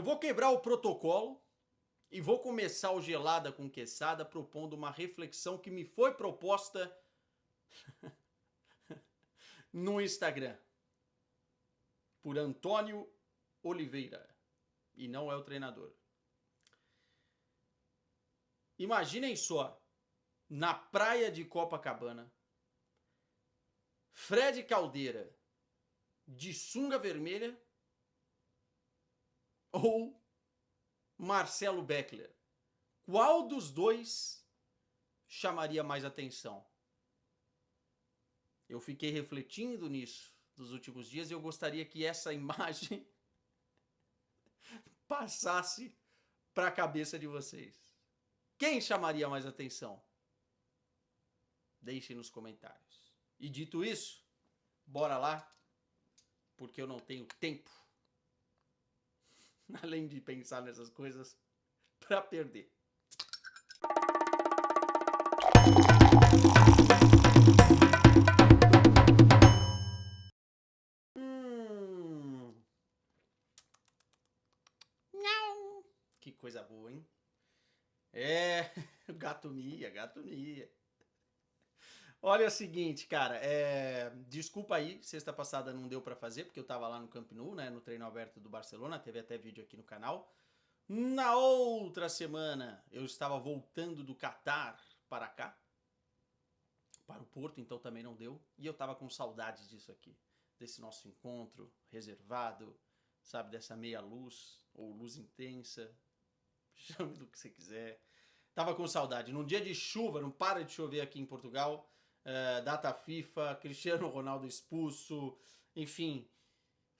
Eu vou quebrar o protocolo e vou começar o Gelada com Quesada propondo uma reflexão que me foi proposta no Instagram por Antônio Oliveira, e não é o treinador. Imaginem só, na praia de Copacabana, Fred Caldeira de sunga vermelha ou Marcelo Beckler? Qual dos dois chamaria mais atenção? Eu fiquei refletindo nisso nos últimos dias e eu gostaria que essa imagem passasse para a cabeça de vocês. Quem chamaria mais atenção? Deixem nos comentários. E dito isso, bora lá, porque eu não tenho tempo, além de pensar nessas coisas, para perder. Não. Que coisa boa, hein? Gato mia, gato mia. Olha o seguinte, cara, desculpa aí, sexta passada não deu pra fazer, porque eu tava lá no Camp Nou, né, no treino aberto do Barcelona, teve até vídeo aqui no canal. Na outra semana, eu estava voltando do Catar para cá, para o Porto, então também não deu. E eu tava com saudades disso aqui, desse nosso encontro reservado, sabe, dessa meia luz, ou luz intensa, chame do que você quiser. Tava com saudade. Num dia de chuva, não para de chover aqui em Portugal, data FIFA, Cristiano Ronaldo expulso, enfim,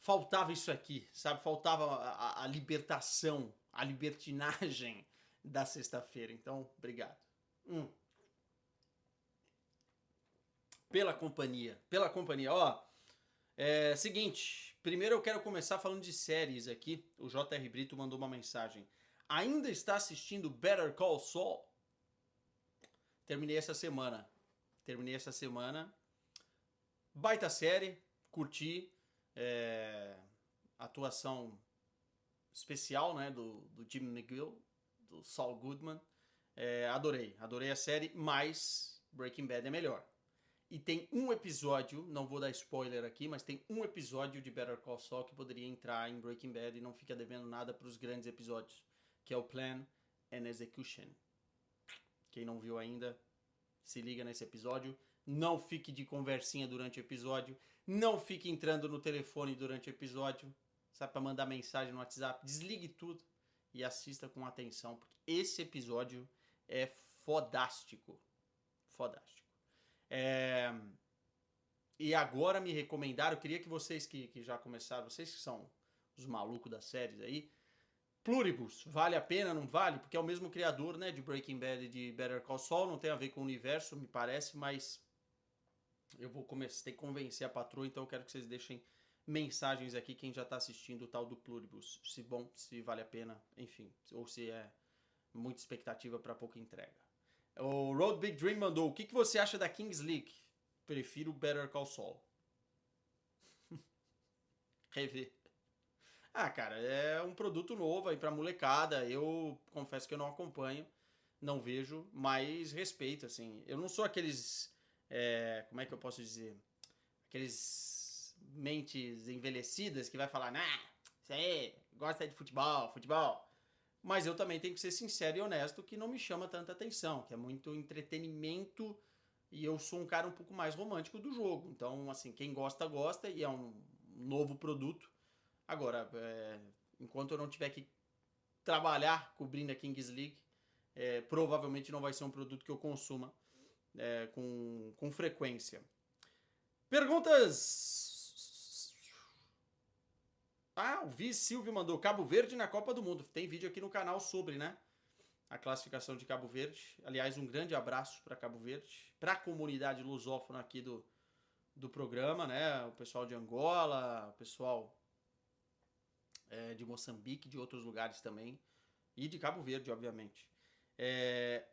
faltava isso aqui, sabe? Faltava a libertação, a libertinagem da sexta-feira. Então, obrigado. Pela companhia, pela companhia. Ó, seguinte, primeiro eu quero começar falando de séries aqui. O JR Brito mandou uma mensagem. Ainda está assistindo Better Call Saul? Terminei essa semana. Baita série, curti. Atuação especial, né, do Jim McGill, do Saul Goodman. Adorei a série, mas Breaking Bad é melhor. E tem um episódio, não vou dar spoiler aqui, mas tem um episódio de Better Call Saul que poderia entrar em Breaking Bad e não fica devendo nada para os grandes episódios, que é o Plan and Execution. Quem não viu ainda, se liga nesse episódio. Não fique de conversinha durante o episódio. Não fique entrando no telefone durante o episódio. Sabe, para mandar mensagem no WhatsApp. Desligue tudo e assista com atenção, porque esse episódio é fodástico. Fodástico. E agora me recomendaram, eu queria que vocês que já começaram, vocês que são os malucos das séries aí, Pluribus, vale a pena, não vale? Porque é o mesmo criador, né, de Breaking Bad e de Better Call Saul, não tem a ver com o universo, me parece, mas eu vou começar, ter que convencer a patroa, então eu quero que vocês deixem mensagens aqui, quem já tá assistindo o tal do Pluribus, se bom, se vale a pena, enfim, ou se é muita expectativa para pouca entrega. O Road Big Dream mandou, o que você acha da Kings League? Prefiro Better Call Saul. Rever. Cara, é um produto novo aí pra molecada. Eu confesso que eu não acompanho, não vejo, mas respeito, assim. Eu não sou aqueles. Como é que eu posso dizer? Aqueles mentes envelhecidas que vai falar, isso aí, gosta de futebol. Mas eu também tenho que ser sincero e honesto que não me chama tanta atenção, que é muito entretenimento e eu sou um cara um pouco mais romântico do jogo. Então, assim, quem gosta, gosta e é um novo produto. Agora, enquanto eu não tiver que trabalhar cobrindo a Kings League, provavelmente não vai ser um produto que eu consuma com frequência. Perguntas. O Vi Silvio mandou Cabo Verde na Copa do Mundo. Tem vídeo aqui no canal sobre, né? A classificação de Cabo Verde. Aliás, um grande abraço para Cabo Verde, para a comunidade lusófona aqui do programa, né? O pessoal de Angola, o pessoal de Moçambique, de outros lugares também. E de Cabo Verde, obviamente.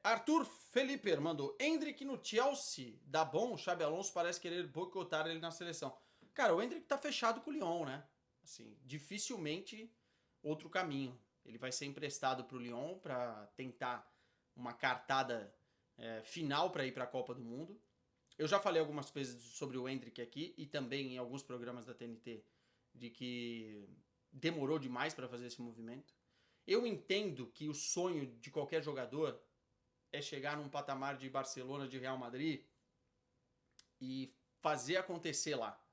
Arthur Felipe mandou Endrick no Chelsea, dá bom? O Xabi Alonso parece querer boicotar ele na seleção. Cara, o Endrick tá fechado com o Lyon, né? Assim, dificilmente outro caminho. Ele vai ser emprestado para o Lyon para tentar uma cartada final para ir para a Copa do Mundo. Eu já falei algumas vezes sobre o Endrick aqui e também em alguns programas da TNT de que demorou demais para fazer esse movimento. Eu entendo que o sonho de qualquer jogador é chegar num patamar de Barcelona, de Real Madrid e fazer acontecer lá.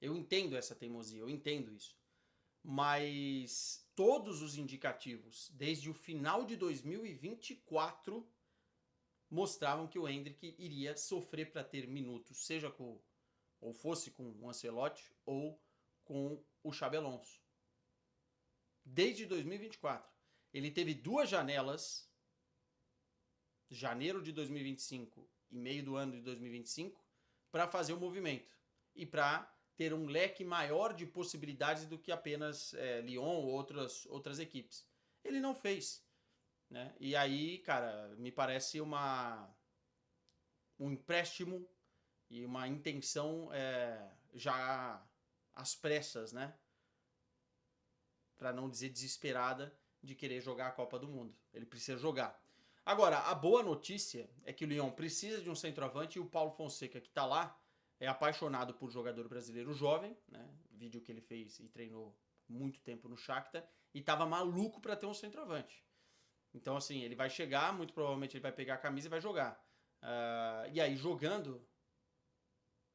Eu entendo essa teimosia, eu entendo isso. Mas todos os indicativos, desde o final de 2024, mostravam que o Endrick iria sofrer para ter minutos, seja com, ou fosse com o Ancelotti ou com o Xabi Alonso. Desde 2024. Ele teve 2 janelas, janeiro de 2025 e meio do ano de 2025, para fazer o movimento e para ter um leque maior de possibilidades do que apenas Lyon ou outras equipes. Ele não fez. Né? E aí, cara, me parece um empréstimo e uma intenção já às pressas, né? Para não dizer desesperada, de querer jogar a Copa do Mundo. Ele precisa jogar. Agora, a boa notícia é que o Lyon precisa de um centroavante e o Paulo Fonseca, que está lá, é apaixonado por jogador brasileiro jovem, né? Vídeo que ele fez e treinou muito tempo no Shakhtar, e estava maluco para ter um centroavante. Então, assim, ele vai chegar, muito provavelmente ele vai pegar a camisa e vai jogar. E aí, jogando,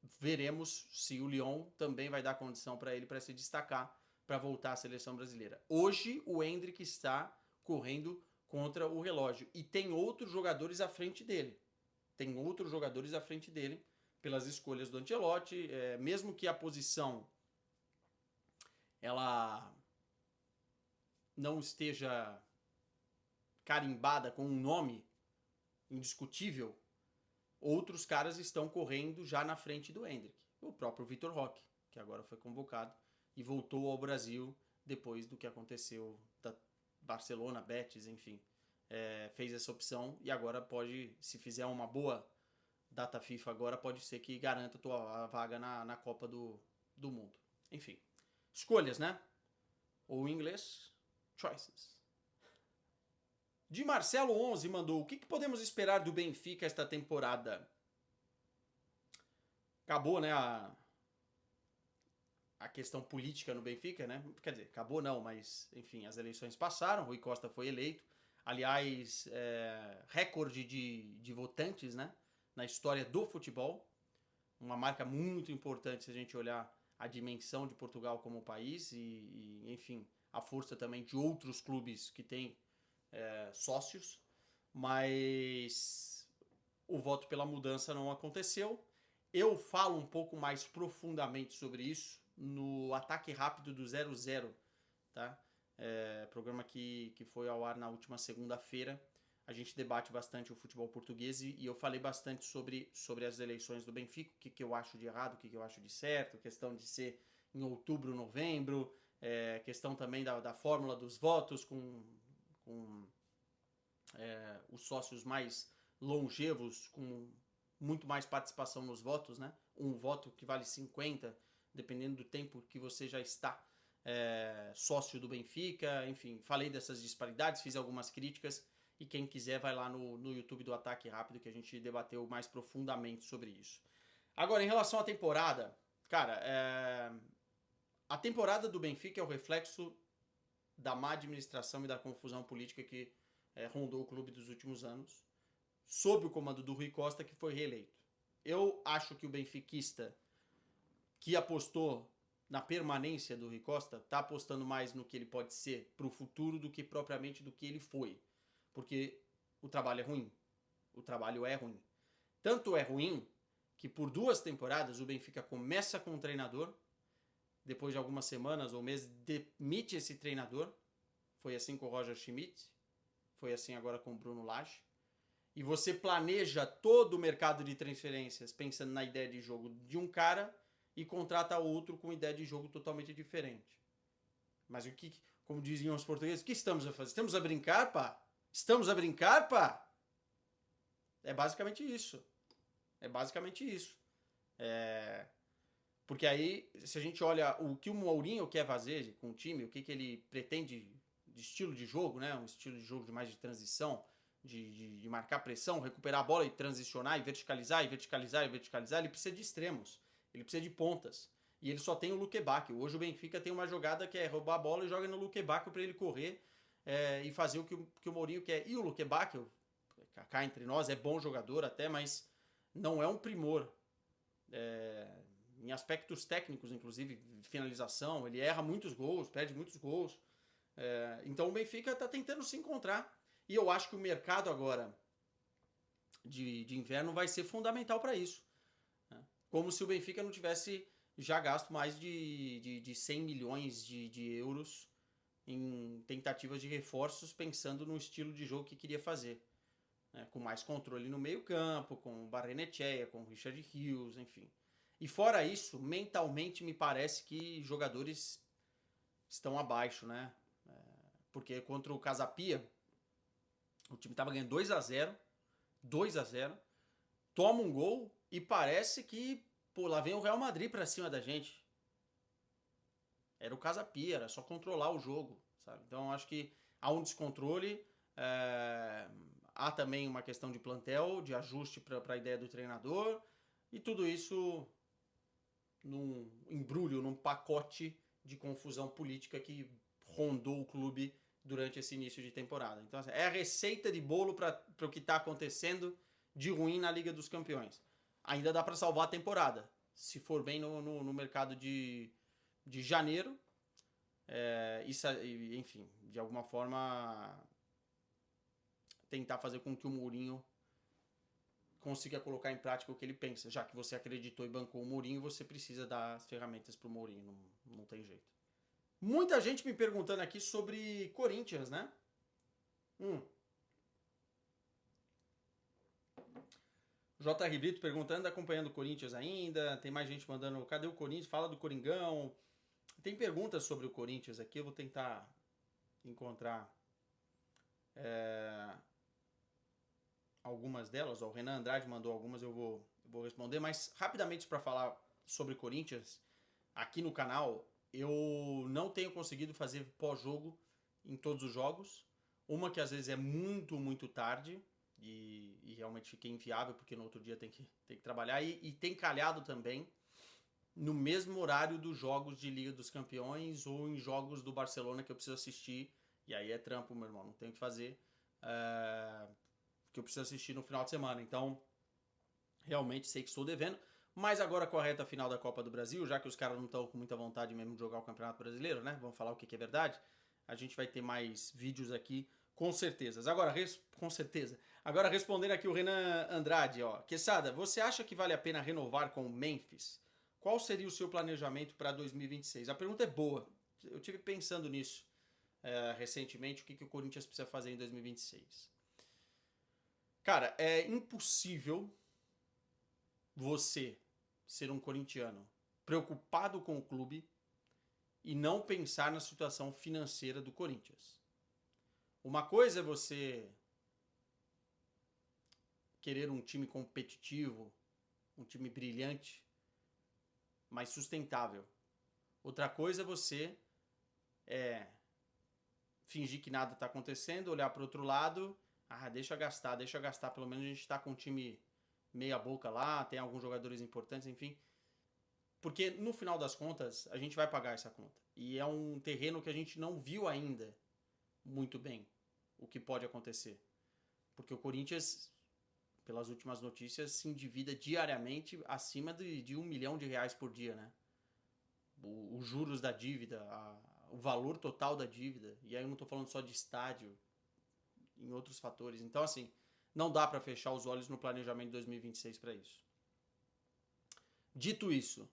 veremos se o Lyon também vai dar condição para ele para se destacar, para voltar à seleção brasileira. Hoje, o Endrick está correndo contra o relógio. E tem outros jogadores à frente dele. Pelas escolhas do Ancelotti, mesmo que a posição ela não esteja carimbada com um nome indiscutível, outros caras estão correndo já na frente do Endrick. O próprio Vitor Roque, que agora foi convocado e voltou ao Brasil depois do que aconteceu da Barcelona, Betis, enfim. Fez essa opção e agora pode, se fizer uma boa data FIFA agora, pode ser que garanta a vaga na Copa do Mundo. Enfim, escolhas, né? Ou em inglês, choices. De Marcelo 11 mandou: o que podemos esperar do Benfica esta temporada? Acabou, né, a questão política no Benfica, né? Quer dizer, acabou não, mas enfim, as eleições passaram, Rui Costa foi eleito. Aliás, recorde de votantes, né, na história do futebol. Uma marca muito importante se a gente olhar a dimensão de Portugal como país e enfim, a força também de outros clubes que têm sócios. Mas o voto pela mudança não aconteceu. Eu falo um pouco mais profundamente sobre isso no Ataque Rápido do 00, tá? Programa que foi ao ar na última segunda-feira. A gente debate bastante o futebol português e eu falei bastante sobre as eleições do Benfica, o que eu acho de errado, o que eu acho de certo, questão de ser em outubro, novembro, questão também da fórmula dos votos com os sócios mais longevos, com muito mais participação nos votos, né? Um voto que vale 50, dependendo do tempo que você já está sócio do Benfica. Enfim, falei dessas disparidades, fiz algumas críticas e quem quiser vai lá no YouTube do Ataque Rápido que a gente debateu mais profundamente sobre isso. Agora, em relação à temporada, cara, a temporada do Benfica é o reflexo da má administração e da confusão política que rondou o clube dos últimos anos, sob o comando do Rui Costa, que foi reeleito. Eu acho que o benfiquista que apostou na permanência do Rui Costa está apostando mais no que ele pode ser para o futuro do que propriamente do que ele foi. Porque o trabalho é ruim. O trabalho é ruim. Tanto é ruim que por 2 temporadas o Benfica começa com um treinador, depois de algumas semanas ou meses demite esse treinador. Foi assim com o Roger Schmidt, foi assim agora com o Bruno Lage. E você planeja todo o mercado de transferências pensando na ideia de jogo de um cara e contrata outro com ideia de jogo totalmente diferente. Mas o que, como diziam os portugueses, o que estamos a fazer? Estamos a brincar, pá? Estamos a brincar, pá? É basicamente isso. Porque aí, se a gente olha o que o Mourinho quer fazer com o time, o que ele pretende de estilo de jogo, né? Um estilo de jogo de mais de transição, de marcar pressão, recuperar a bola e transicionar e verticalizar, e verticalizar, e verticalizar, ele precisa de extremos, ele precisa de pontas. E ele só tem o Luque Bacchio. Hoje o Benfica tem uma jogada que é roubar a bola e joga no Luque Bacchio para ele correr e fazer o que o Mourinho quer. E o Luque Bacchio, cá entre nós, é bom jogador até, mas não é um primor. Em aspectos técnicos, inclusive, finalização, ele erra muitos gols, perde muitos gols. Então o Benfica está tentando se encontrar. E eu acho que o mercado agora de inverno vai ser fundamental para isso. Né? Como se o Benfica não tivesse já gasto mais de 100 milhões de euros em tentativas de reforços, pensando no estilo de jogo que queria fazer. Né? Com mais controle no meio campo, com o Barrenechea, com o Richard Hughes, enfim. E fora isso, mentalmente me parece que jogadores estão abaixo, né? Porque contra o Casapia, o time estava ganhando 2-0, toma um gol e parece que, pô, lá vem o Real Madrid pra cima da gente. Era o Casapia, era só controlar o jogo, sabe? Então acho que há um descontrole, há também uma questão de plantel, de ajuste para a ideia do treinador, e tudo isso num embrulho, num pacote de confusão política que rondou o clube durante esse início de temporada. Então é a receita de bolo para o que está acontecendo de ruim na Liga dos Campeões. Ainda dá para salvar a temporada, se for bem no mercado de janeiro, enfim, de alguma forma tentar fazer com que o Mourinho consiga colocar em prática o que ele pensa. Já que você acreditou e bancou o Mourinho, você precisa dar as ferramentas para o Mourinho, não tem jeito. Muita gente me perguntando aqui sobre Corinthians, né? J.R. Brito perguntando, acompanhando o Corinthians ainda. Tem mais gente mandando, cadê o Corinthians? Fala do Coringão. Tem perguntas sobre o Corinthians aqui, eu vou tentar encontrar algumas delas. O Renan Andrade mandou algumas, eu vou responder. Mas rapidamente para falar sobre Corinthians, aqui no canal, eu não tenho conseguido fazer pós-jogo em todos os jogos. Uma que às vezes é muito, muito tarde e realmente fica inviável, porque no outro dia tem que trabalhar. E tem calhado também no mesmo horário dos jogos de Liga dos Campeões ou em jogos do Barcelona que eu preciso assistir. E aí é trampo, meu irmão, não tenho o que fazer. Que eu preciso assistir no final de semana. Então, realmente sei que estou devendo. Mas agora com a reta final da Copa do Brasil, já que os caras não estão com muita vontade mesmo de jogar o Campeonato Brasileiro, né? Vamos falar o que é verdade. A gente vai ter mais vídeos aqui, com certeza. Com certeza. Agora respondendo aqui o Renan Andrade, ó. Quesada, você acha que vale a pena renovar com o Memphis? Qual seria o seu planejamento para 2026? A pergunta é boa. Eu tive pensando nisso recentemente, o que o Corinthians precisa fazer em 2026. Cara, é impossível você ser um corintiano preocupado com o clube e não pensar na situação financeira do Corinthians. Uma coisa é você querer um time competitivo, um time brilhante, mas sustentável. Outra coisa é você fingir que nada está acontecendo, olhar para o outro lado, deixa gastar, pelo menos a gente está com um time meia boca lá, tem alguns jogadores importantes, enfim. Porque no final das contas, a gente vai pagar essa conta. E é um terreno que a gente não viu ainda muito bem o que pode acontecer. Porque o Corinthians, pelas últimas notícias, se endivida diariamente acima de R$1 milhão por dia, né? Os juros da dívida, o valor total da dívida. E aí eu não estou falando só de estádio, em outros fatores. Então, assim, não dá para fechar os olhos no planejamento de 2026 para isso. Dito isso,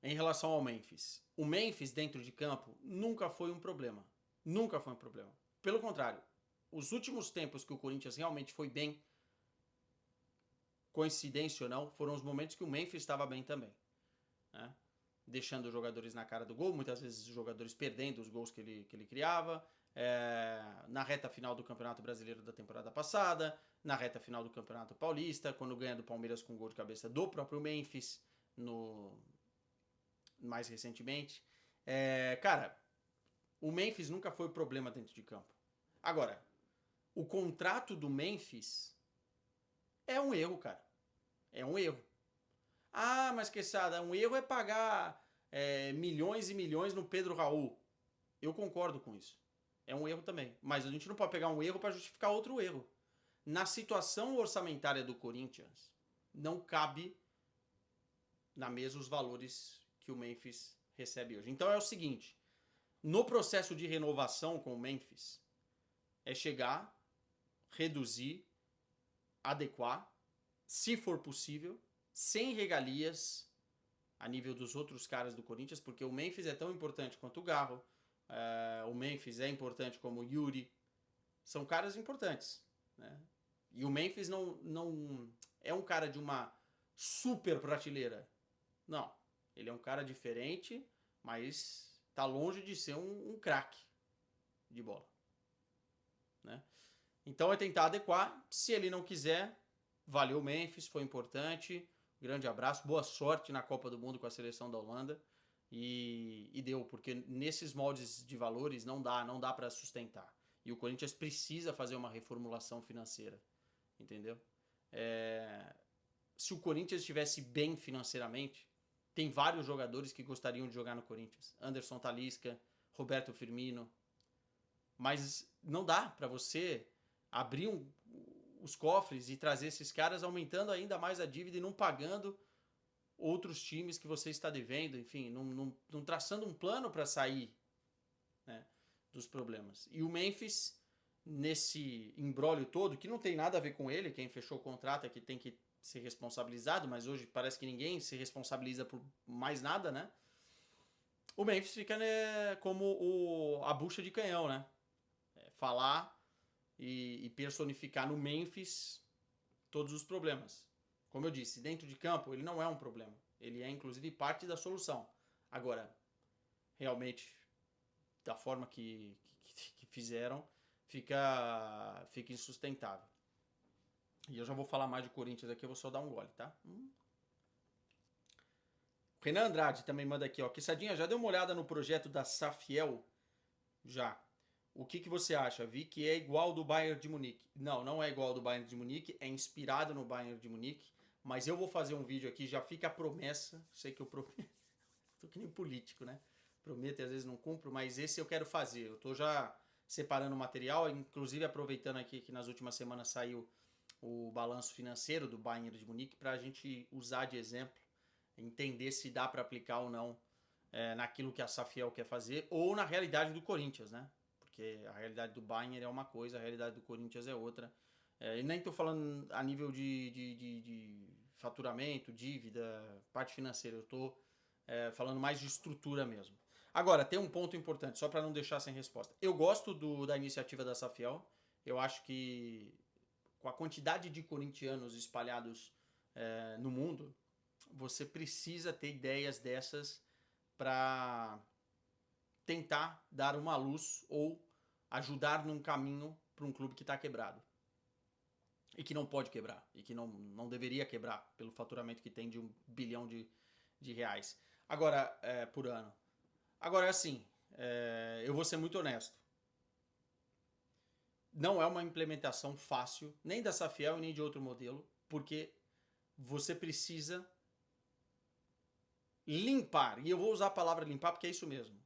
em relação ao Memphis, o Memphis dentro de campo nunca foi um problema. Nunca foi um problema. Pelo contrário, os últimos tempos que o Corinthians realmente foi bem, coincidência ou não, foram os momentos que o Memphis estava bem também. Né? Deixando os jogadores na cara do gol, muitas vezes os jogadores perdendo os gols que ele criava. Na reta final do Campeonato Brasileiro da temporada passada, na reta final do Campeonato Paulista, quando ganha do Palmeiras com gol de cabeça do próprio Memphis, mais recentemente. Cara, O Memphis nunca foi problema dentro de campo. Agora, o contrato do Memphis é um erro, cara. É um erro. Ah, mas Quesada, um erro é pagar milhões e milhões no Pedro Raul. Eu concordo com isso. É um erro também. Mas a gente não pode pegar um erro para justificar outro erro. Na situação orçamentária do Corinthians, não cabe na mesa os valores que o Memphis recebe hoje. Então é o seguinte, no processo de renovação com o Memphis, é chegar, reduzir, adequar, se for possível, sem regalias a nível dos outros caras do Corinthians, porque o Memphis é tão importante quanto o Garro, o Memphis é importante como o Yuri, são caras importantes, né? E o Memphis não é um cara de uma super prateleira. Não. Ele é um cara diferente, mas tá longe de ser um craque de bola. Né? Então é tentar adequar. Se ele não quiser, valeu Memphis, foi importante. Grande abraço, boa sorte na Copa do Mundo com a seleção da Holanda. E deu, porque nesses moldes de valores não dá para sustentar. E o Corinthians precisa fazer uma reformulação financeira. Entendeu? Se o Corinthians estivesse bem financeiramente, tem vários jogadores que gostariam de jogar no Corinthians. Anderson Talisca, Roberto Firmino. Mas não dá para você abrir os cofres e trazer esses caras aumentando ainda mais a dívida e não pagando outros times que você está devendo. Enfim, não traçando um plano para sair, né, dos problemas. E o Memphis, nesse imbróglio todo, que não tem nada a ver com ele, quem fechou o contrato é que tem que ser responsabilizado, mas hoje parece que ninguém se responsabiliza por mais nada, né? O Memphis fica, né, como a bucha de canhão, né? Falar e personificar no Memphis todos os problemas. Como eu disse, dentro de campo ele não é um problema. Ele é, inclusive, parte da solução. Agora, realmente, da forma que fizeram, fica insustentável. E eu já vou falar mais de Corinthians aqui, eu vou só dar um gole, tá? Renan Andrade também manda aqui, ó. Quessadinha, já deu uma olhada no projeto da Safiel? Já. O que você acha? Vi que é igual ao do Bayern de Munique. Não é igual ao do Bayern de Munique, é inspirado no Bayern de Munique, mas eu vou fazer um vídeo aqui, já fica a promessa, sei que eu prometo, tô que nem político, né? Prometo e às vezes não cumpro, mas esse eu quero fazer. Eu tô já separando o material, inclusive aproveitando aqui que nas últimas semanas saiu o balanço financeiro do Bayern de Munique para a gente usar de exemplo, entender se dá para aplicar ou não naquilo que a Safiel quer fazer ou na realidade do Corinthians, né? Porque a realidade do Bayern é uma coisa, a realidade do Corinthians é outra. E nem estou falando a nível de faturamento, dívida, parte financeira, eu estou falando mais de estrutura mesmo. Agora, tem um ponto importante, só para não deixar sem resposta. Eu gosto da iniciativa da Safiel, eu acho que com a quantidade de corintianos espalhados no mundo, você precisa ter ideias dessas para tentar dar uma luz ou ajudar num caminho para um clube que está quebrado. E que não pode quebrar. E que não deveria quebrar pelo faturamento que tem de 1 bilhão de reais. Agora, por ano. Agora, assim, eu vou ser muito honesto. Não é uma implementação fácil, nem da Safiel nem de outro modelo, porque você precisa limpar, e eu vou usar a palavra limpar porque é isso mesmo,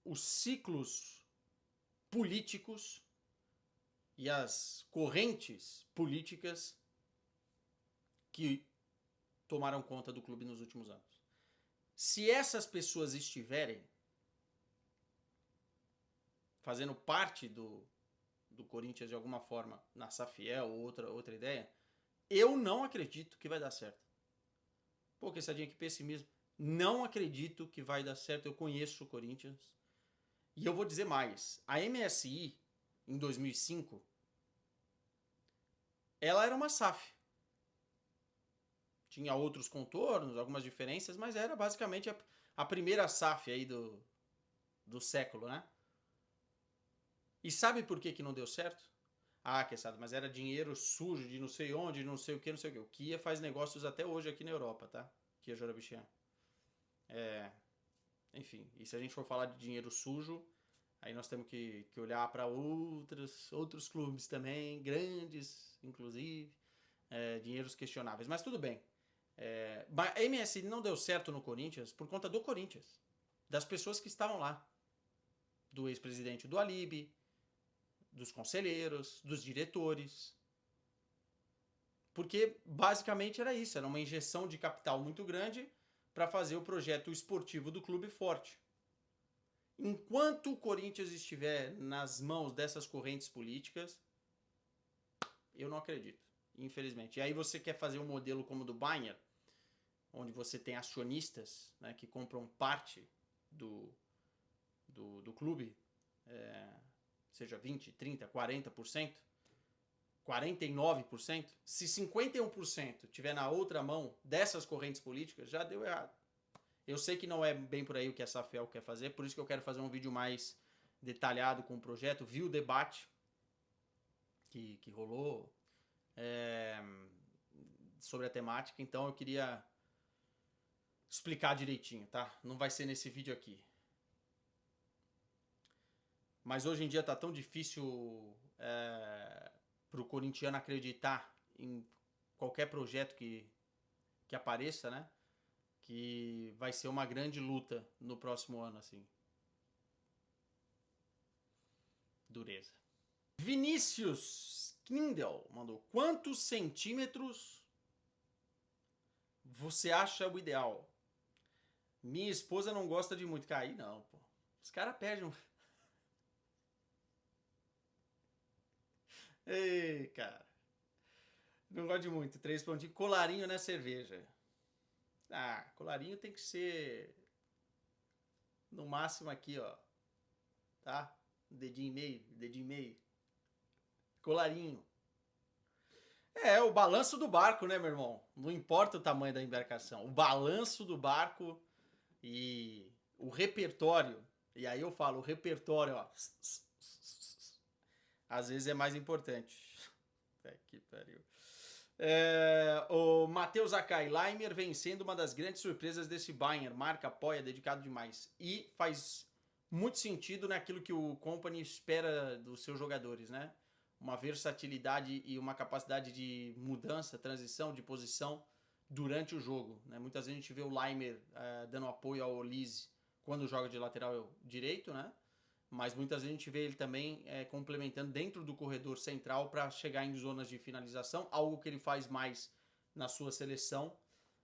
os ciclos políticos e as correntes políticas que tomaram conta do clube nos últimos anos. Se essas pessoas estiverem fazendo parte do Corinthians de alguma forma, na Safiel ou outra ideia, eu não acredito que vai dar certo. Pô, Quessadinha, que pessimismo. Não acredito que vai dar certo. Eu conheço o Corinthians. E eu vou dizer mais. A MSI, em 2005, ela era uma SAF. Tinha outros contornos, algumas diferenças, mas era basicamente a primeira SAF aí do século, né? E sabe por que não deu certo? Ah, Quesada, mas era dinheiro sujo de não sei onde, não sei o que, não sei o que. O Kia faz negócios até hoje aqui na Europa, tá? Kia Jorabichian. enfim, e se a gente for falar de dinheiro sujo, aí nós temos que olhar para outros clubes também, grandes, inclusive, dinheiros questionáveis. Mas tudo bem. A MSI não deu certo no Corinthians por conta do Corinthians, das pessoas que estavam lá, do ex-presidente do Alibi, dos conselheiros, dos diretores. Porque basicamente era isso, era uma injeção de capital muito grande para fazer o projeto esportivo do clube forte. Enquanto o Corinthians estiver nas mãos dessas correntes políticas, eu não acredito, infelizmente. E aí você quer fazer um modelo como o do Bayern, onde você tem acionistas, né, que compram parte do clube, seja 20%, 30%, 40%, 49%, se 51% tiver na outra mão dessas correntes políticas, já deu errado. Eu sei que não é bem por aí o que a Safel quer fazer, por isso que eu quero fazer um vídeo mais detalhado com o projeto. Vi o debate que rolou sobre a temática, então eu queria explicar direitinho, tá? Não vai ser nesse vídeo aqui. Mas hoje em dia tá tão difícil pro corintiano acreditar em qualquer projeto que apareça, né? Que vai ser uma grande luta no próximo ano, assim. Dureza. Vinícius Kindle mandou: quantos centímetros você acha o ideal? Minha esposa não gosta de muito cair, não, pô. Os caras perdem um... Ei, cara. Não gosto de muito. 3 pontinhos. Colarinho na cerveja. Ah, colarinho tem que ser... no máximo aqui, ó. Tá? Dedinho e meio, dedinho e meio. Colarinho. O balanço do barco, né, meu irmão? Não importa o tamanho da embarcação. O balanço do barco e o repertório. E aí eu falo, o repertório, ó. Às vezes é mais importante. Que pariu. O Matheus Akai, Leimer vencendo uma das grandes surpresas desse Bayern. Marca, apoia, dedicado demais. E faz muito sentido naquilo que o Company espera dos seus jogadores, né? Uma versatilidade e uma capacidade de mudança, transição de posição durante o jogo, né? Muitas vezes a gente vê o Leimer dando apoio ao Olise quando joga de lateral direito, né? Mas muitas vezes a gente vê ele também complementando dentro do corredor central para chegar em zonas de finalização, algo que ele faz mais na sua seleção.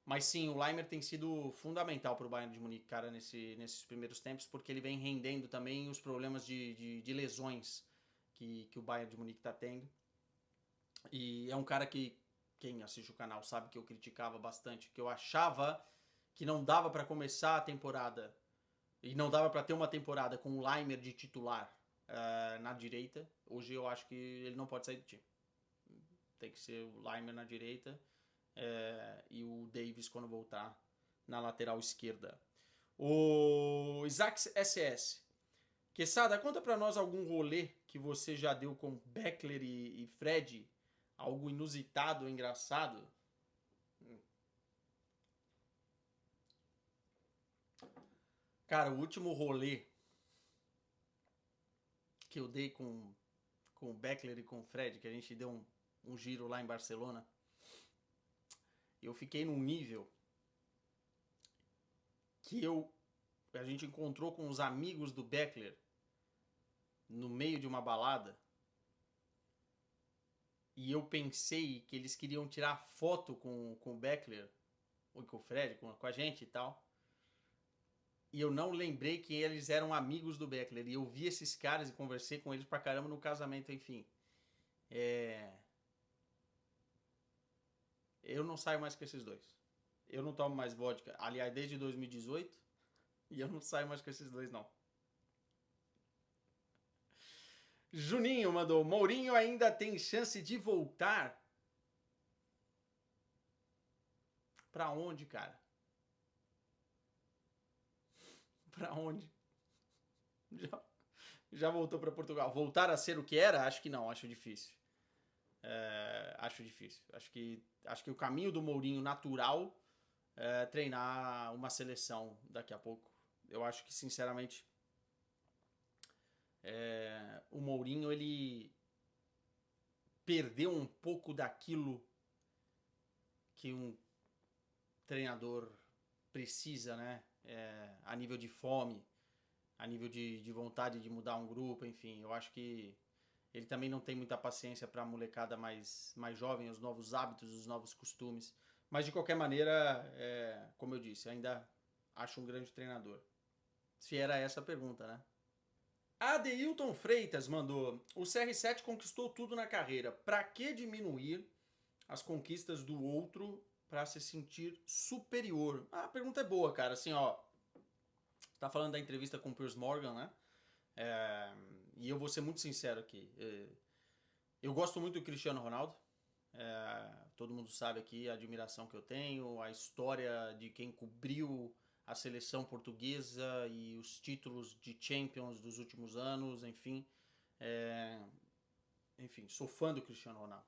Mas sim, o Leimer tem sido fundamental para o Bayern de Munique, cara, nesses primeiros tempos, porque ele vem rendendo também os problemas de lesões que o Bayern de Munique está tendo. E é um cara que, quem assiste o canal sabe que eu criticava bastante, que eu achava que não dava para começar a temporada e não dava para ter uma temporada com o Leimer de titular na direita. Hoje eu acho que ele não pode sair do time. Tem que ser o Leimer na direita e o Davis quando voltar na lateral esquerda. O Isaac SS. Quesada, conta pra nós algum rolê que você já deu com Beckler e Fred. Algo inusitado, engraçado. Cara, o último rolê que eu dei com o Beckler e com o Fred, que a gente deu um giro lá em Barcelona, eu fiquei num nível que a gente encontrou com os amigos do Beckler no meio de uma balada e eu pensei que eles queriam tirar foto com o Beckler ou com o Fred, com a gente e tal. E eu não lembrei que eles eram amigos do Beckler. E eu vi esses caras e conversei com eles pra caramba no casamento, enfim. Eu não saio mais com esses dois. Eu não tomo mais vodka, aliás, desde 2018. E eu não saio mais com esses dois, não. Juninho mandou: Mourinho ainda tem chance de voltar? Pra onde, cara? Pra onde? Já voltou pra Portugal. Voltar a ser o que era? Acho que não, acho difícil. Acho difícil. Acho que o caminho do Mourinho natural é treinar uma seleção daqui a pouco. Eu acho que, sinceramente, o Mourinho, ele perdeu um pouco daquilo que um treinador precisa, né? A nível de fome, a nível de vontade de mudar um grupo, enfim. Eu acho que ele também não tem muita paciência para a molecada mais jovem, os novos hábitos, os novos costumes. Mas, de qualquer maneira, como eu disse, ainda acho um grande treinador. Se era essa a pergunta, né? Adeilton Freitas mandou: o CR7 conquistou tudo na carreira. Pra que diminuir as conquistas do outro para se sentir superior? A pergunta é boa, cara. Assim, ó, você tá falando da entrevista com o Piers Morgan, né? E eu vou ser muito sincero aqui. Eu gosto muito do Cristiano Ronaldo. Todo mundo sabe aqui a admiração que eu tenho, a história de quem cobriu a seleção portuguesa e os títulos de Champions dos últimos anos, enfim. Enfim, sou fã do Cristiano Ronaldo.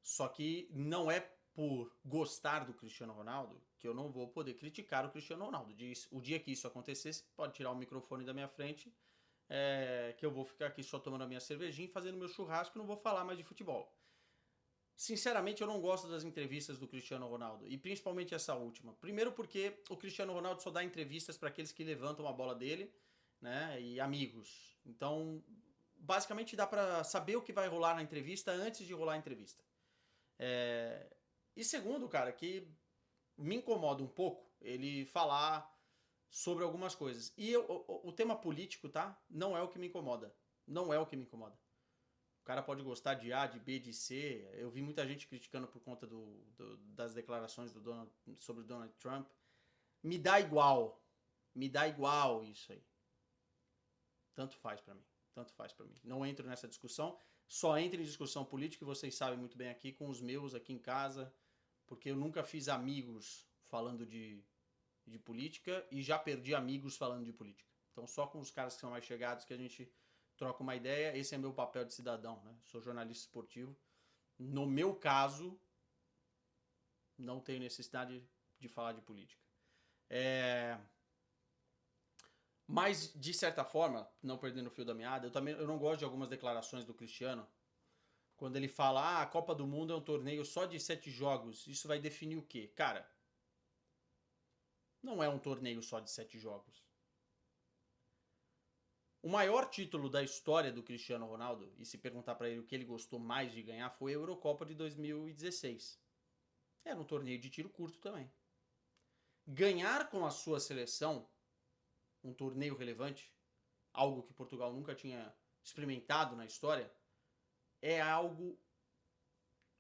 Só que não é por gostar do Cristiano Ronaldo que eu não vou poder criticar o Cristiano Ronaldo. O dia que isso acontecesse, pode tirar o microfone da minha frente, que eu vou ficar aqui só tomando a minha cervejinha e fazendo meu churrasco e não vou falar mais de futebol. Sinceramente, eu não gosto das entrevistas do Cristiano Ronaldo, e principalmente essa última. Primeiro porque o Cristiano Ronaldo só dá entrevistas para aqueles que levantam a bola dele, né, e amigos. Então, basicamente dá para saber o que vai rolar na entrevista antes de rolar a entrevista. E segundo, cara, que me incomoda um pouco ele falar sobre algumas coisas. E o tema político, tá? Não é o que me incomoda. Não é o que me incomoda. O cara pode gostar de A, de B, de C. Eu vi muita gente criticando por conta das declarações sobre o Donald Trump. Me dá igual. Me dá igual isso aí. Tanto faz pra mim. Tanto faz pra mim. Não entro nessa discussão. Só entro em discussão política, e vocês sabem muito bem aqui, com os meus aqui em casa. Porque eu nunca fiz amigos falando de política e já perdi amigos falando de política. Então só com os caras que são mais chegados que a gente troca uma ideia. Esse é meu papel de cidadão, né? Sou jornalista esportivo. No meu caso, não tenho necessidade de falar de política. Mas, de certa forma, não perdendo o fio da meada, eu não gosto de algumas declarações do Cristiano. Quando ele fala, a Copa do Mundo é um torneio só de 7 jogos, isso vai definir o quê? Cara, não é um torneio só de 7 jogos. O maior título da história do Cristiano Ronaldo, e se perguntar para ele o que ele gostou mais de ganhar, foi a Eurocopa de 2016. Era um torneio de tiro curto também. Ganhar com a sua seleção um torneio relevante, algo que Portugal nunca tinha experimentado na história, é algo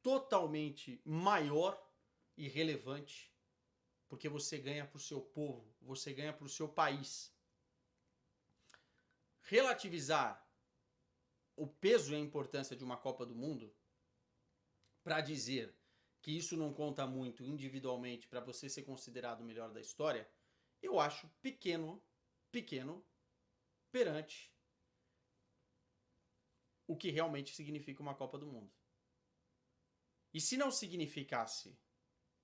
totalmente maior e relevante, porque você ganha para o seu povo, você ganha para o seu país. Relativizar o peso e a importância de uma Copa do Mundo para dizer que isso não conta muito individualmente para você ser considerado o melhor da história, eu acho pequeno perante o que realmente significa uma Copa do Mundo. E se não significasse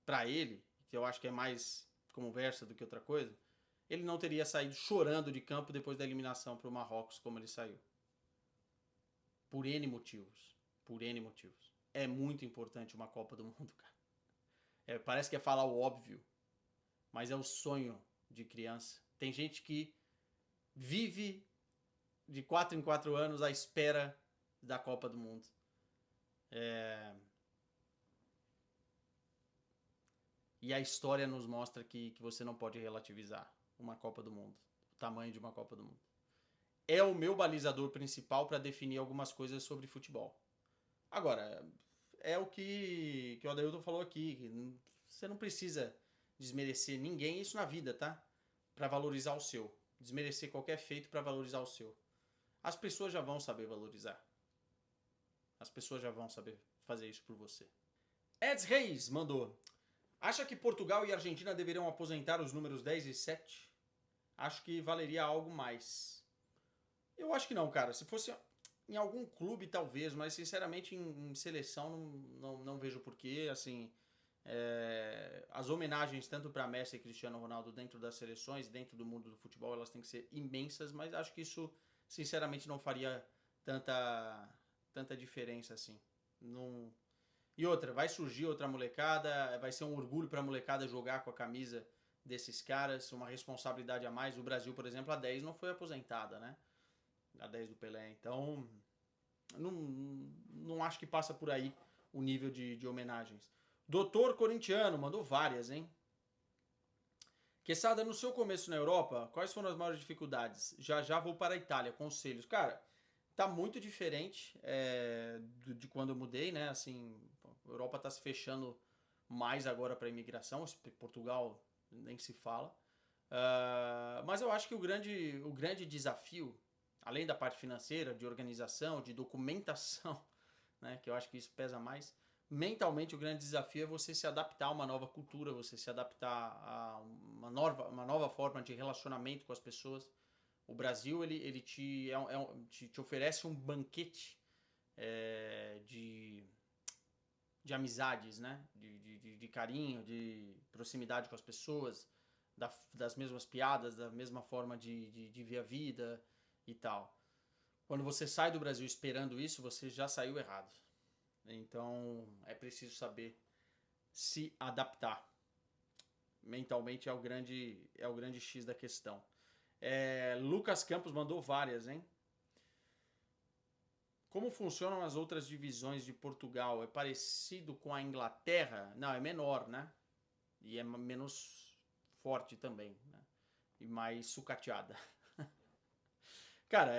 para ele, que eu acho que é mais conversa do que outra coisa, ele não teria saído chorando de campo depois da eliminação para o Marrocos como ele saiu. Por N motivos. Por N motivos. É muito importante uma Copa do Mundo, cara. Parece que é falar o óbvio, mas é o sonho de criança. Tem gente que vive de 4 em 4 anos à espera da Copa do Mundo. E a história nos mostra que você não pode relativizar uma Copa do Mundo, o tamanho de uma Copa do Mundo. É o meu balizador principal para definir algumas coisas sobre futebol. Agora, é o que o Adeilton falou aqui. Você não precisa desmerecer ninguém, isso na vida, tá? Para valorizar o seu. Desmerecer qualquer feito para valorizar o seu. As pessoas já vão saber valorizar. As pessoas já vão saber fazer isso por você. Eds Reis mandou: acha que Portugal e Argentina deveriam aposentar os números 10 e 7? Acho que valeria algo mais. Eu acho que não, cara. Se fosse em algum clube, talvez, mas sinceramente em seleção não vejo porquê. Assim, As homenagens tanto para Messi e Cristiano Ronaldo dentro das seleções, dentro do mundo do futebol, elas têm que ser imensas, mas acho que isso, sinceramente, não faria tanta diferença assim. Não... E outra, vai surgir outra molecada, vai ser um orgulho para a molecada jogar com a camisa desses caras, uma responsabilidade a mais. O Brasil, por exemplo, a 10 não foi aposentada, né? A 10 do Pelé. Então, não acho que passa por aí o nível de homenagens. Doutor Corintiano, mandou várias, hein? Quesada, no seu começo na Europa, quais foram as maiores dificuldades? Já vou para a Itália, conselhos. Cara, tá muito diferente de quando eu mudei, né? Assim, a Europa tá se fechando mais agora para imigração, Portugal nem se fala. Mas eu acho que o grande desafio, além da parte financeira, de organização, de documentação, né, que eu acho que isso pesa mais, mentalmente o grande desafio é você se adaptar a uma nova cultura, você se adaptar a uma nova forma de relacionamento com as pessoas. O Brasil ele te oferece um banquete de amizades, né? De carinho, de proximidade com as pessoas, das mesmas piadas, da mesma forma de ver a vida e tal. Quando você sai do Brasil esperando isso, você já saiu errado. Então é preciso saber se adaptar. Mentalmente é o grande X da questão. Lucas Campos mandou várias, hein? Como funcionam as outras divisões de Portugal? É parecido com a Inglaterra? Não, é menor, né? E é menos forte também, né? E mais sucateada. Cara,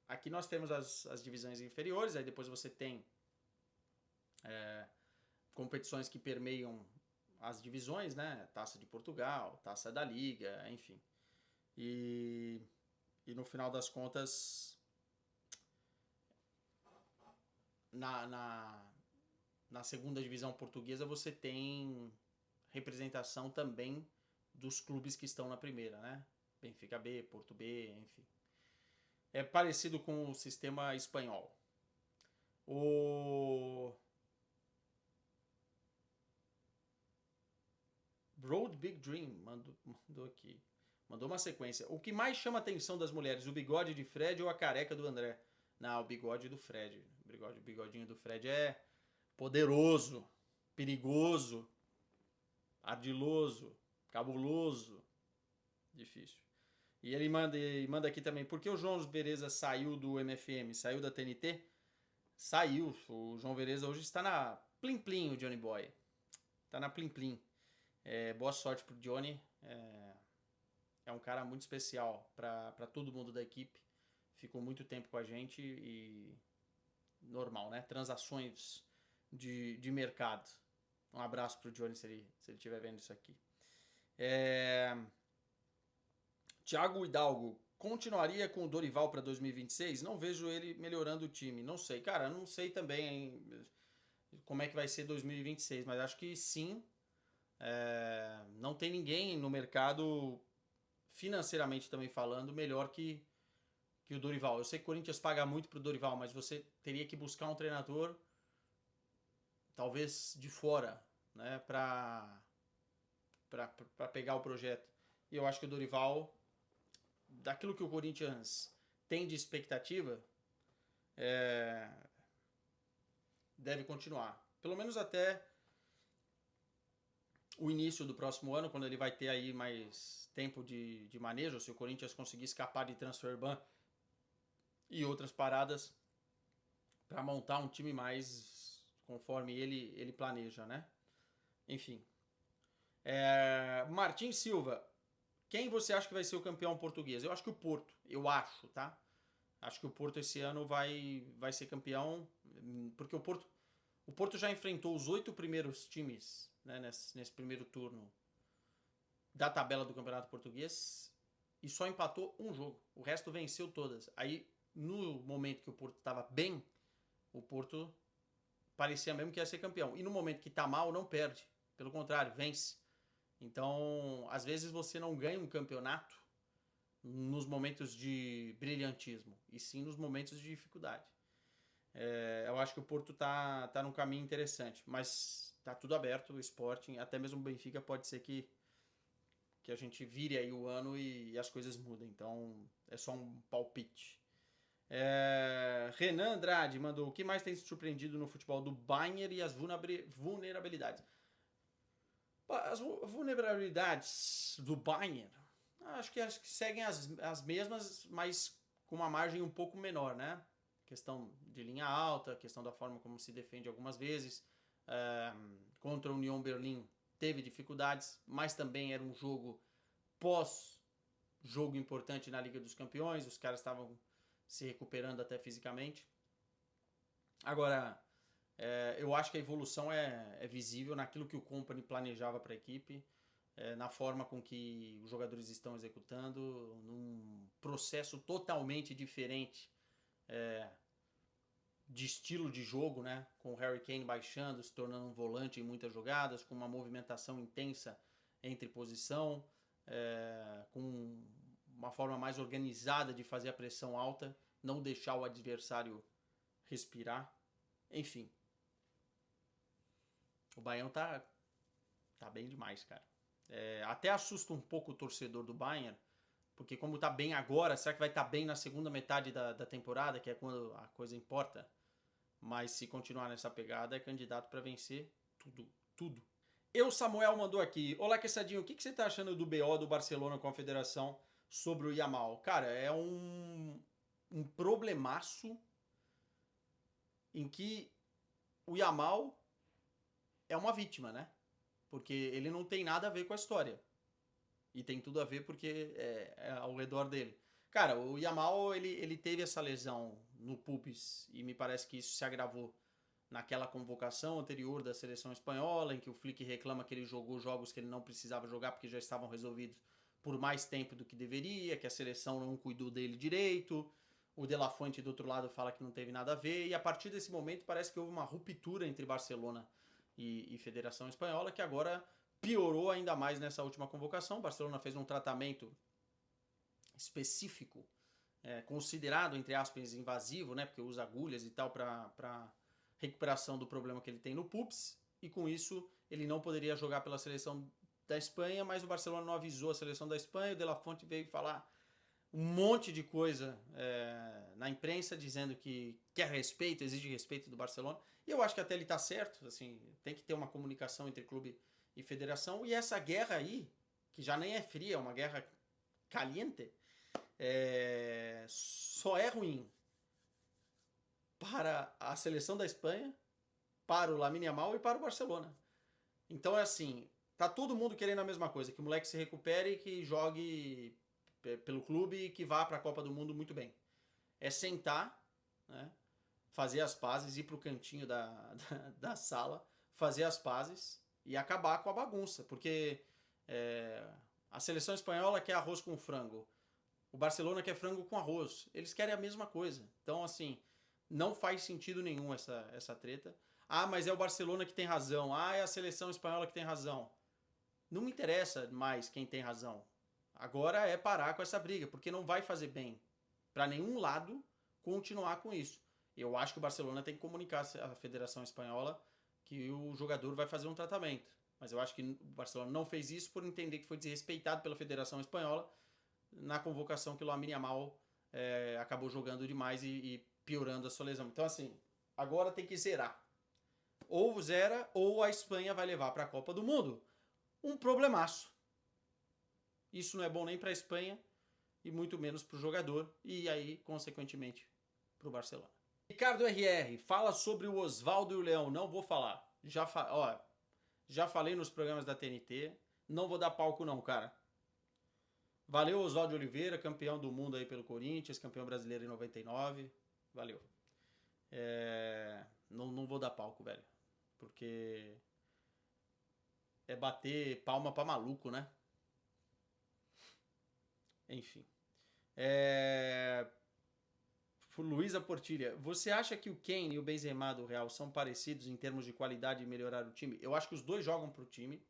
aqui nós temos as divisões inferiores, aí depois você tem competições que permeiam as divisões, né? Taça de Portugal, Taça da Liga, enfim. E no final das contas, na segunda divisão portuguesa você tem representação também dos clubes que estão na primeira, né? Benfica B, Porto B, enfim. É parecido com o sistema espanhol. O Road Big Dream mandou aqui. Mandou uma sequência. O que mais chama a atenção das mulheres, o bigode de Fred ou a careca do André? Não, o bigode do Fred. O bigodinho do Fred é poderoso, perigoso, ardiloso, cabuloso. Difícil. E ele manda aqui também, por que o João Vereza saiu do MFM? Saiu da TNT? Saiu. O João Vereza hoje está na Plim Plim, o Johnny Boy. Está na Plim Plim. Boa sorte pro Johnny. É um cara muito especial para todo mundo da equipe. Ficou muito tempo com a gente e normal, né? Transações de mercado. Um abraço pro Johnny se ele estiver vendo isso aqui. Thiago Hidalgo, continuaria com o Dorival para 2026? Não vejo ele melhorando o time. Não sei, cara, não sei também como é que vai ser 2026, mas acho que sim. Não tem ninguém no mercado, financeiramente também falando, melhor que o Dorival. Eu sei que o Corinthians paga muito pro Dorival, mas você teria que buscar um treinador talvez de fora, né, para pegar o projeto. E eu acho que o Dorival, daquilo que o Corinthians tem de expectativa, deve continuar. Pelo menos até o início do próximo ano, quando ele vai ter aí mais tempo de manejo, se o Corinthians conseguir escapar de transfer ban e outras paradas, para montar um time mais conforme ele planeja, né? Enfim. Martim Silva, quem você acha que vai ser o campeão português? Eu acho que o Porto, eu acho, tá? Acho que o Porto esse ano vai ser campeão, porque o Porto já enfrentou os 8 primeiros times, né, nesse primeiro turno da tabela do Campeonato Português e só empatou um jogo. O resto venceu todas. Aí, no momento que o Porto estava bem, o Porto parecia mesmo que ia ser campeão. E no momento que está mal, não perde. Pelo contrário, vence. Então, às vezes você não ganha um campeonato nos momentos de brilhantismo, e sim nos momentos de dificuldade. Eu acho que o Porto tá num caminho interessante, mas tá tudo aberto, o Sporting, até mesmo o Benfica pode ser que a gente vire aí o ano e as coisas mudem. Então é só um palpite. Renan Andrade mandou: o que mais tem se surpreendido no futebol do Bayern e as vulnerabilidades? As vulnerabilidades do Bayern, acho que seguem as mesmas, mas com uma margem um pouco menor, né? Questão de linha alta, questão da forma como se defende algumas vezes. Contra o Union Berlin teve dificuldades, mas também era um jogo pós-jogo importante na Liga dos Campeões, os caras estavam se recuperando até fisicamente. Agora, eu acho que a evolução é visível naquilo que o Company planejava para a equipe, na forma com que os jogadores estão executando, num processo totalmente diferente de estilo de jogo, né? Com o Harry Kane baixando, se tornando um volante em muitas jogadas, com uma movimentação intensa entre posição, com uma forma mais organizada de fazer a pressão alta, não deixar o adversário respirar. Enfim, o Bayern tá bem demais, cara. Até assusta um pouco o torcedor do Bayern, porque como tá bem agora, será que vai estar bem na segunda metade da temporada, que é quando a coisa importa? Mas se continuar nessa pegada, é candidato para vencer tudo. Samuel mandou aqui: olá, Quessadinho, o que você tá achando do BO do Barcelona com a federação sobre o Yamal? Cara, é um problemaço em que o Yamal é uma vítima, né? Porque ele não tem nada a ver com a história. E tem tudo a ver porque é ao redor dele. Cara, o Yamal, ele teve essa lesão no pubis e me parece que isso se agravou naquela convocação anterior da seleção espanhola, em que o Flick reclama que ele jogou jogos que ele não precisava jogar porque já estavam resolvidos por mais tempo do que deveria, que a seleção não cuidou dele direito. O De La Fuente do outro lado fala que não teve nada a ver, e a partir desse momento parece que houve uma ruptura entre Barcelona e Federação Espanhola, que agora piorou ainda mais nessa última convocação. O Barcelona fez um tratamento específico, considerado, entre aspas, invasivo, né, porque usa agulhas e tal para recuperação do problema que ele tem no pubis, e com isso ele não poderia jogar pela seleção da Espanha, mas o Barcelona não avisou a seleção da Espanha. O De La Fuente veio falar um monte de coisa na imprensa dizendo que quer respeito, exige respeito do Barcelona, e eu acho que até ele está certo, assim, tem que ter uma comunicação entre clube e federação, e essa guerra aí, que já nem é fria, é uma guerra caliente, só é ruim para a seleção da Espanha, para o Lamine Yamal e para o Barcelona. Então é assim, tá todo mundo querendo a mesma coisa, que o moleque se recupere e que jogue pelo clube e que vá para a Copa do Mundo muito bem. É sentar, né, fazer as pazes, ir pro cantinho da sala, fazer as pazes e acabar com a bagunça, porque a seleção espanhola quer arroz com frango, o Barcelona quer frango com arroz, eles querem a mesma coisa. Então, assim, não faz sentido nenhum essa treta. Ah, mas é o Barcelona que tem razão. Ah, é a seleção espanhola que tem razão. Não me interessa mais quem tem razão. Agora é parar com essa briga, porque não vai fazer bem para nenhum lado continuar com isso. Eu acho que o Barcelona tem que comunicar à Federação Espanhola que o jogador vai fazer um tratamento. Mas eu acho que o Barcelona não fez isso por entender que foi desrespeitado pela Federação Espanhola na convocação que o Lamine Yamal acabou jogando demais e piorando a sua lesão. Então, assim, agora tem que zerar. Ou zera, ou a Espanha vai levar para a Copa do Mundo um problemaço. Isso não é bom nem para a Espanha e muito menos para o jogador e aí, consequentemente, para o Barcelona. Ricardo RR, fala sobre o Oswaldo e o Leão. Não vou falar. Já falei nos programas da TNT. Não vou dar palco não, cara. Valeu, Oswaldo Oliveira, campeão do mundo aí pelo Corinthians, campeão brasileiro em 99. Valeu. Não vou dar palco, velho. Porque é bater palma pra maluco, né? Enfim. Luísa Portilha, você acha que o Kane e o Benzema do Real são parecidos em termos de qualidade e melhorar o time? Eu acho que os dois jogam pro time.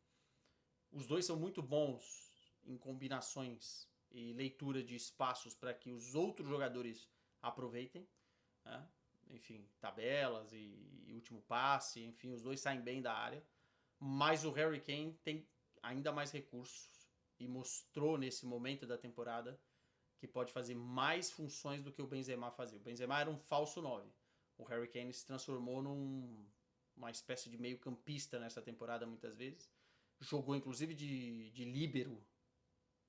Os dois são muito bons em combinações e leitura de espaços para que os outros jogadores aproveitem. Né? enfim, tabelas e último passe, enfim, os dois saem bem da área, mas o Harry Kane tem ainda mais recursos e mostrou nesse momento da temporada que pode fazer mais funções do que o Benzema fazia. O Benzema era um falso 9. O Harry Kane se transformou numa espécie de meio campista nessa temporada muitas vezes. Jogou inclusive de líbero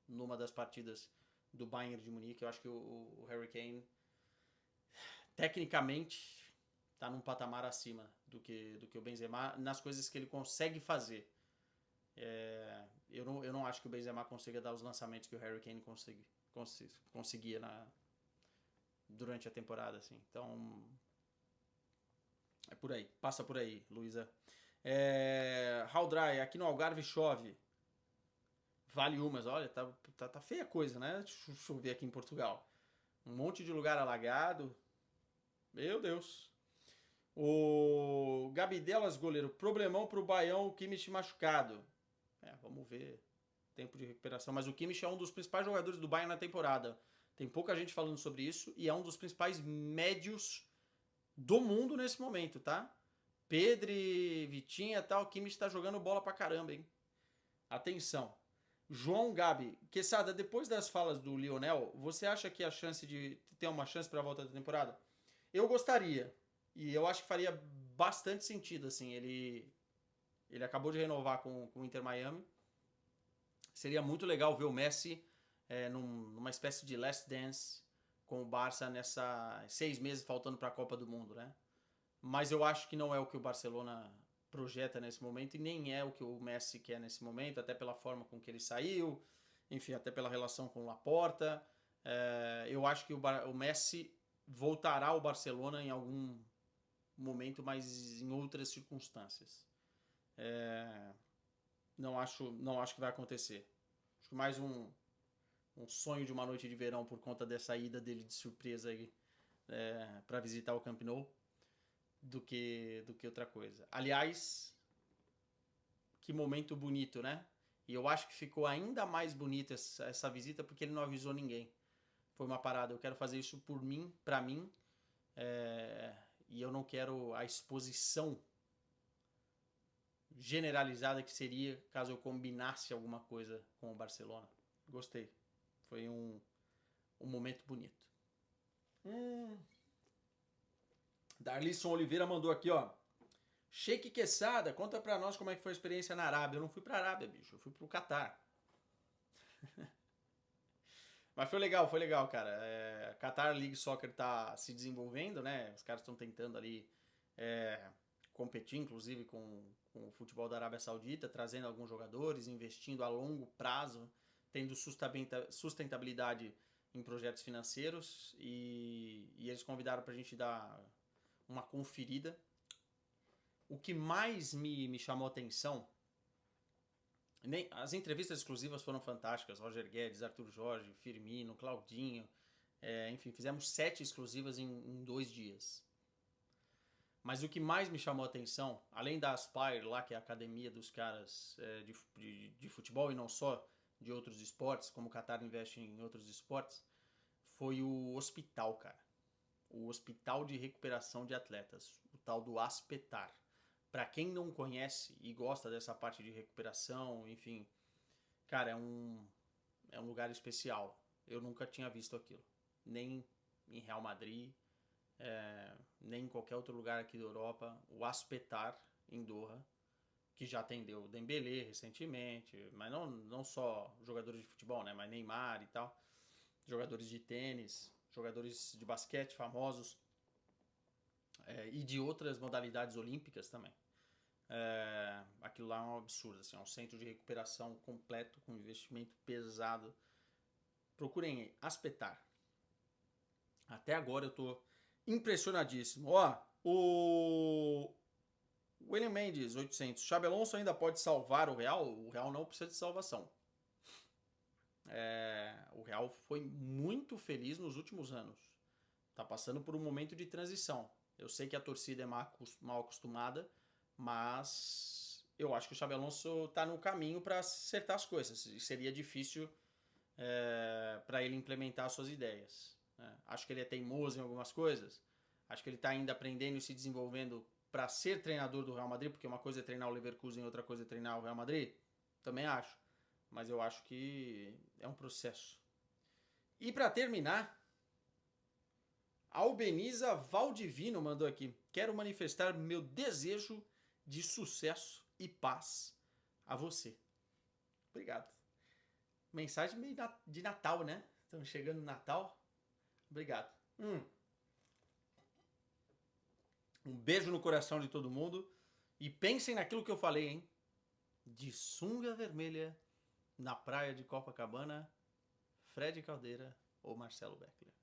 numa das partidas do Bayern de Munique. Eu acho que o Harry Kane tecnicamente está num patamar acima do que o Benzema nas coisas que ele consegue fazer. Eu não acho que o Benzema consiga dar os lançamentos que o Harry Kane conseguia durante a temporada, assim. Então, é por aí. Passa por aí, Luísa. How Dry, aqui no Algarve chove. Vale umas, olha, tá feia a coisa, né? Chover aqui em Portugal. Um monte de lugar alagado. Meu Deus. O Gabidelas, goleiro, problemão pro Baião, o Kimmich machucado. Vamos ver. Tempo de recuperação. Mas o Kimmich é um dos principais jogadores do Bayern na temporada. Tem pouca gente falando sobre isso e é um dos principais médios do mundo nesse momento, tá? Pedri, Vitinha e tal, o Kimmich tá jogando bola pra caramba, hein? Atenção. João Gabi, Quesada, depois das falas do Lionel, você acha que a chance de ter uma chance pra volta da temporada? Eu gostaria. E eu acho que faria bastante sentido, assim. Ele acabou de renovar com o Inter Miami. Seria muito legal ver o Messi numa espécie de last dance com o Barça nessa 6 meses faltando para a Copa do Mundo, né? Mas eu acho que não é o que o Barcelona projeta nesse momento e nem é o que o Messi quer nesse momento, até pela forma com que ele saiu, enfim, até pela relação com o Laporta. Eu acho que o Messi voltará ao Barcelona em algum momento, mas em outras circunstâncias. Não acho que vai acontecer. Acho que mais um sonho de uma noite de verão por conta dessa ida dele de surpresa aí para visitar o Camp Nou do que outra coisa. Aliás, que momento bonito, né? E eu acho que ficou ainda mais bonita essa visita porque ele não avisou ninguém. Foi uma parada, eu quero fazer isso por mim, pra mim, e eu não quero a exposição generalizada que seria caso eu combinasse alguma coisa com o Barcelona. Gostei. Foi um momento bonito. Darlisson Oliveira mandou aqui, ó. Sheik Quesada, conta pra nós como é que foi a experiência na Arábia. Eu não fui pra Arábia, bicho. Eu fui pro Catar. Mas foi legal, cara. Qatar League Soccer tá se desenvolvendo, né? Os caras estão tentando ali competir, inclusive, com o futebol da Arábia Saudita, trazendo alguns jogadores, investindo a longo prazo, tendo sustentabilidade em projetos financeiros e eles convidaram pra gente dar uma conferida. O que mais me chamou a atenção, as entrevistas exclusivas foram fantásticas, Roger Guedes, Arthur Jorge, Firmino, Claudinho, enfim, fizemos 7 exclusivas em 2 dias. Mas o que mais me chamou a atenção, além da Aspire lá, que é a academia dos caras de futebol e não só de outros esportes, como o Qatar investe em outros esportes, foi o hospital, cara. O Hospital de Recuperação de Atletas, o tal do Aspetar. Para quem não conhece e gosta dessa parte de recuperação, enfim, cara, é um lugar especial. Eu nunca tinha visto aquilo. Nem em Real Madrid, nem em qualquer outro lugar aqui da Europa. O Aspetar, em Doha, que já atendeu Dembélé recentemente, mas não só jogadores de futebol, né? Mas Neymar e tal. Jogadores de tênis, jogadores de basquete famosos e de outras modalidades olímpicas também. Aquilo lá é um absurdo, assim, é um centro de recuperação completo com investimento pesado. Procurem Aspetar. Até agora eu tô impressionadíssimo. Ó, o William Mendes, 800. Xabi Alonso ainda pode salvar o Real? O Real não precisa de salvação. O Real foi muito feliz nos últimos anos. Tá passando por um momento de transição. Eu sei que a torcida é mal acostumada, mas eu acho que o Xabi Alonso tá no caminho para acertar as coisas. E seria difícil para ele implementar as suas ideias. Acho que ele é teimoso em algumas coisas. Acho que ele tá ainda aprendendo e se desenvolvendo para ser treinador do Real Madrid, porque uma coisa é treinar o Leverkusen e outra coisa é treinar o Real Madrid. Também acho. Mas eu acho que é um processo. E para terminar, Albeniza Valdivino mandou aqui. Quero manifestar meu desejo de sucesso e paz a você. Obrigado. Mensagem meio de Natal, né? Estamos chegando no Natal. Obrigado. Um beijo no coração de todo mundo. E pensem naquilo que eu falei, hein? De sunga vermelha na praia de Copacabana, Fred Caldeira ou Marcelo Beckler.